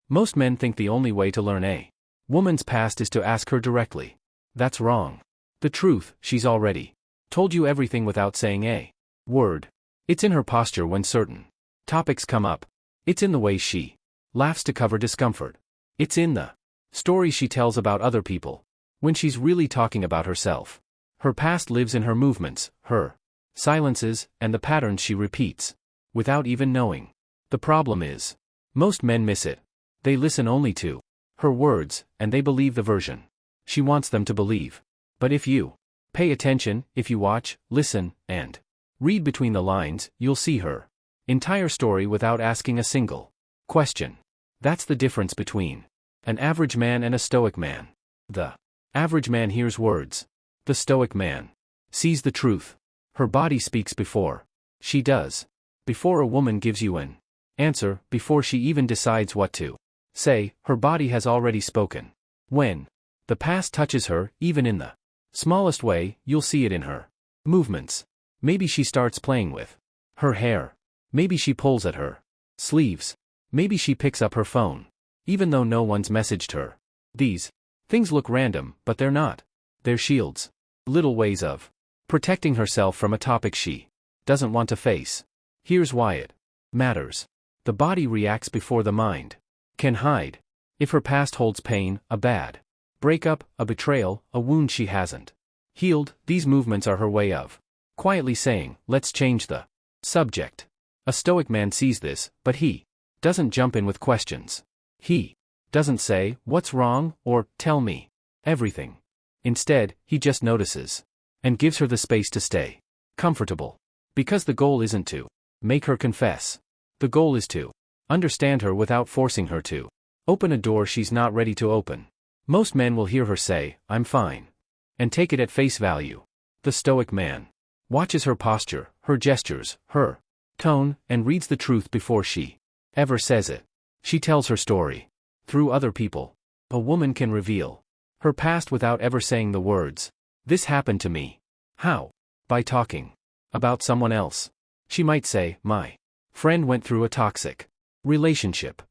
Most men think the only way to learn a woman's past is to ask her directly. That's wrong. The truth, she's already told you everything without saying a word. It's in her posture when certain topics come up. It's in the way she laughs to cover discomfort. It's in the stories she tells about other people. When she's really talking about herself. Her past lives in her movements, her silences, and the patterns she repeats, without even knowing. The problem is, most men miss it. They listen only to her words, and they believe the version she wants them to believe. But if you pay attention, if you watch, listen, and read between the lines, you'll see her entire story without asking a single question. That's the difference between an average man and a Stoic man. The average man hears words. The Stoic man sees the truth. Her body speaks before she does. Before a woman gives you an answer, before she even decides what to say, her body has already spoken. When the past touches her, even in the smallest way, you'll see it in her movements. Maybe she starts playing with her hair. Maybe she pulls at her sleeves. Maybe she picks up her phone, even though no one's messaged her. These things look random, but they're not. They're shields. Little ways of protecting herself from a topic she doesn't want to face. Here's why it matters. The body reacts before the mind can hide. If her past holds pain, a bad breakup, a betrayal, a wound she hasn't healed, these movements are her way of quietly saying, let's change the subject. A Stoic man sees this, but he doesn't jump in with questions. He doesn't say, what's wrong, or tell me everything. Instead, he just notices and gives her the space to stay comfortable. Because the goal isn't to make her confess. The goal is to understand her without forcing her to open a door she's not ready to open. Most men will hear her say, I'm fine, and take it at face value. The Stoic man watches her posture, her gestures, her tone, and reads the truth before she ever says it. She tells her story through other people. A woman can reveal her past without ever saying the words, this happened to me. How? By talking about someone else. She might say, my friend went through a toxic relationship.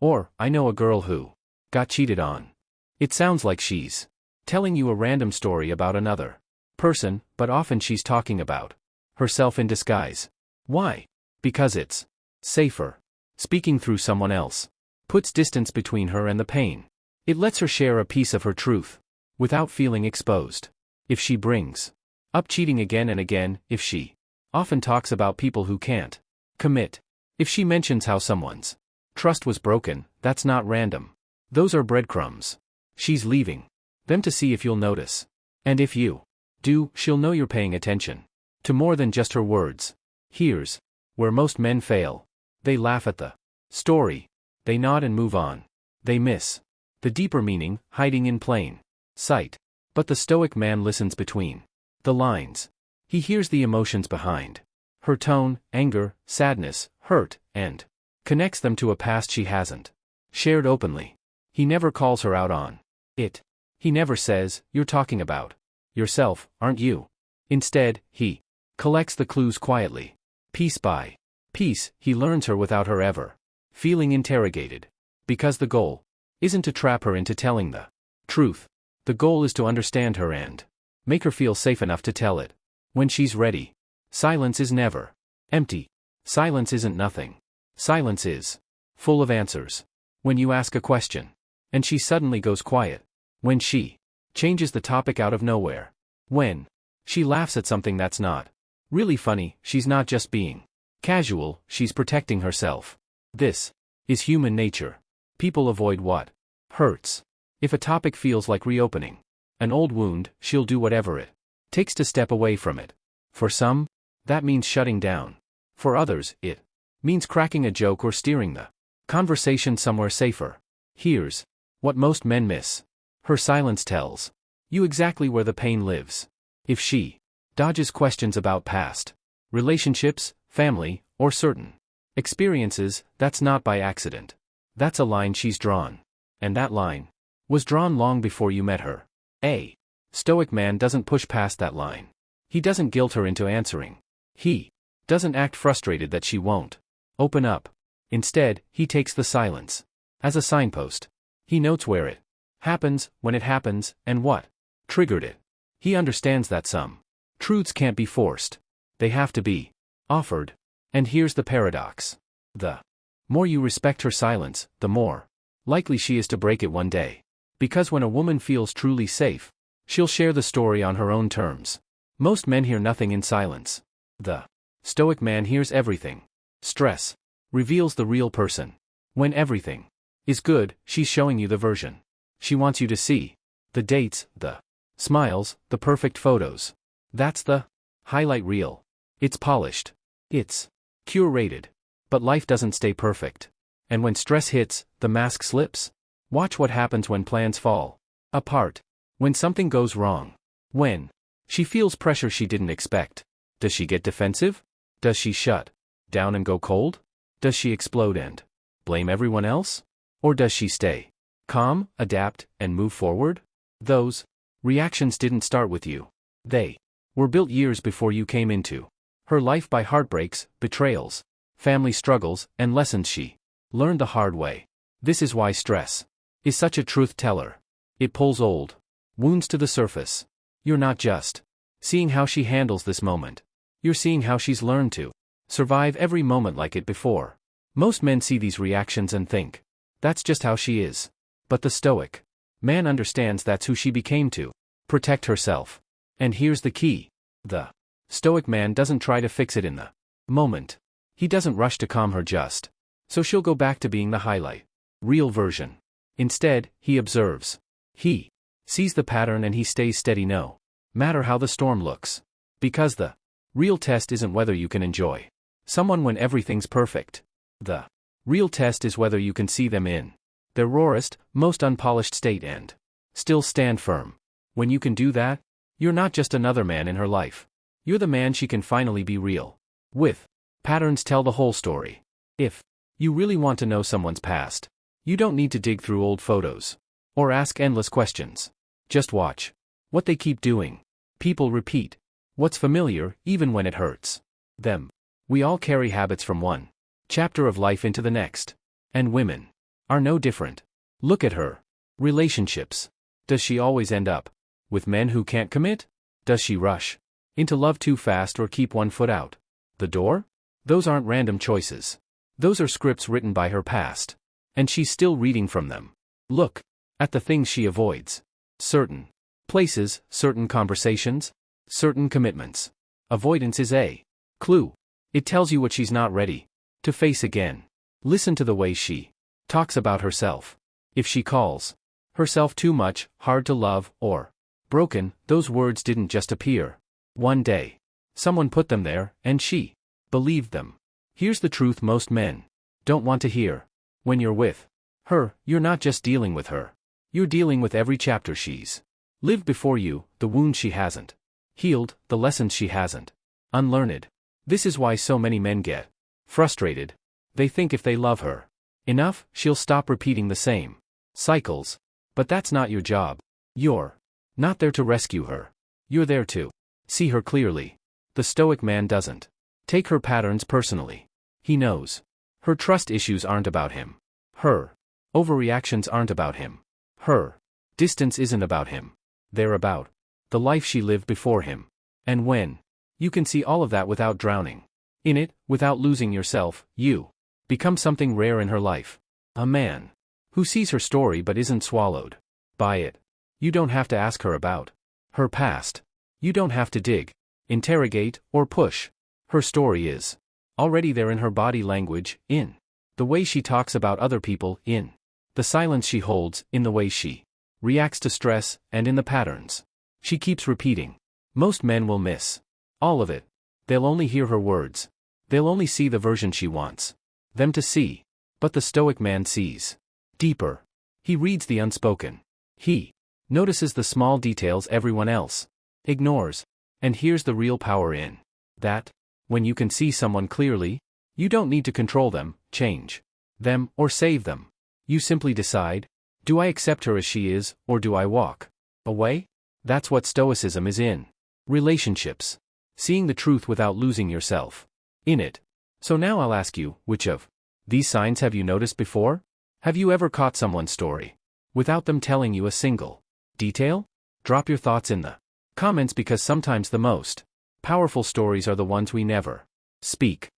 Or, I know a girl who got cheated on. It sounds like she's telling you a random story about another person, but often she's talking about herself in disguise. Why? Because it's safer. Speaking through someone else puts distance between her and the pain. It lets her share a piece of her truth without feeling exposed. If she brings up cheating again and again, if she often talks about people who can't commit, if she mentions how someone's trust was broken, that's not random. Those are breadcrumbs. She's leaving them to see if you'll notice. And if you do, she'll know you're paying attention to more than just her words. Here's where most men fail. They laugh at the story. They nod and move on. They miss the deeper meaning, hiding in plain sight. But the Stoic man listens between the lines. He hears the emotions behind her tone, anger, sadness, hurt, and connects them to a past she hasn't shared openly. He never calls her out on it. He never says, you're talking about yourself, aren't you? Instead, he collects the clues quietly. Piece by piece, he learns her without her ever feeling interrogated. Because the goal isn't to trap her into telling the truth. The goal is to understand her and make her feel safe enough to tell it. When she's ready. Silence is never empty. Silence isn't nothing. Silence is full of answers. When you ask a question, and she suddenly goes quiet. When she changes the topic out of nowhere. When she laughs at something that's not really funny, she's not just being casual, she's protecting herself. This is human nature. People avoid what hurts. If a topic feels like reopening an old wound, she'll do whatever it takes to step away from it. For some, that means shutting down. For others, it means cracking a joke or steering the conversation somewhere safer. Here's what most men miss. Her silence tells you exactly where the pain lives. If she dodges questions about past relationships, family, or certain experiences, that's not by accident. That's a line she's drawn. And that line was drawn long before you met her. A Stoic man doesn't push past that line. He doesn't guilt her into answering. He doesn't act frustrated that she won't open up. Instead, he takes the silence as a signpost. He notes where it happens, when it happens, and what triggered it. He understands that some truths can't be forced. They have to be offered. And here's the paradox. The more you respect her silence, the more likely she is to break it one day. Because when a woman feels truly safe, she'll share the story on her own terms. Most men hear nothing in silence. The Stoic man hears everything. Stress reveals the real person. When everything is good, she's showing you the version she wants you to see. The dates, the smiles, the perfect photos. That's the highlight reel. It's polished. It's curated. But life doesn't stay perfect. And when stress hits, the mask slips. Watch what happens when plans fall apart. When something goes wrong. When she feels pressure she didn't expect. Does she get defensive? Does she shut down and go cold? Does she explode and blame everyone else? Or does she stay calm, adapt, and move forward? Those reactions didn't start with you. They were built years before you came into her life by heartbreaks, betrayals, family struggles, and lessons she learned the hard way. This is why stress is such a truth teller. It pulls old wounds to the surface. You're not just seeing how she handles this moment. You're seeing how she's learned to survive every moment like it before. Most men see these reactions and think, that's just how she is. But the Stoic man understands that's who she became to protect herself. And here's the key. The Stoic man doesn't try to fix it in the moment. He doesn't rush to calm her just so she'll go back to being the highlight real version. Instead, he observes. He sees the pattern and he stays steady no matter how the storm looks. Because the real test isn't whether you can enjoy someone when everything's perfect. The real test is whether you can see them in their rawest, most unpolished state and still stand firm. When you can do that, you're not just another man in her life. You're the man she can finally be real with. Patterns tell the whole story. If you really want to know someone's past, you don't need to dig through old photos or ask endless questions. Just watch what they keep doing. People repeat what's familiar even when it hurts them. We all carry habits from one chapter of life into the next. And women are no different. Look at her relationships. Does she always end up with men who can't commit? Does she rush into love too fast or keep one foot out the door? Those aren't random choices. Those are scripts written by her past. And she's still reading from them. Look at the things she avoids. Certain places, certain conversations, certain commitments. Avoidance is a clue. It tells you what she's not ready to face again. Listen to the way she talks about herself. If she calls herself too much, hard to love, or broken, those words didn't just appear one day. Someone put them there, and she believed them. Here's the truth most men don't want to hear. When you're with her, you're not just dealing with her. You're dealing with every chapter she's lived before you, the wounds she hasn't healed, the lessons she hasn't unlearned. This is why so many men get frustrated. They think if they love her enough, she'll stop repeating the same cycles. But that's not your job. You're not there to rescue her. You're there to see her clearly. The Stoic man doesn't take her patterns personally. He knows her trust issues aren't about him. Her overreactions aren't about him. Her distance isn't about him. They're about the life she lived before him. And when you can see all of that without drowning in it, without losing yourself, you become something rare in her life. A man who sees her story but isn't swallowed by it. You don't have to ask her about her past. You don't have to dig, interrogate, or push. Her story is already there in her body language, in the way she talks about other people, in the silence she holds, in the way she reacts to stress, and in the patterns she keeps repeating. Most men will miss all of it. They'll only hear her words. They'll only see the version she wants them to see. But the Stoic man sees deeper. He reads the unspoken. He notices the small details everyone else ignores. And here's the real power in that. When you can see someone clearly, you don't need to control them, change them, or save them. You simply decide, do I accept her as she is, or do I walk away? That's what Stoicism is in relationships. Seeing the truth without losing yourself in it. So now I'll ask you, which of these signs have you noticed before? Have you ever caught someone's story without them telling you a single detail? Drop your thoughts in the comments because sometimes the most powerful stories are the ones we never speak.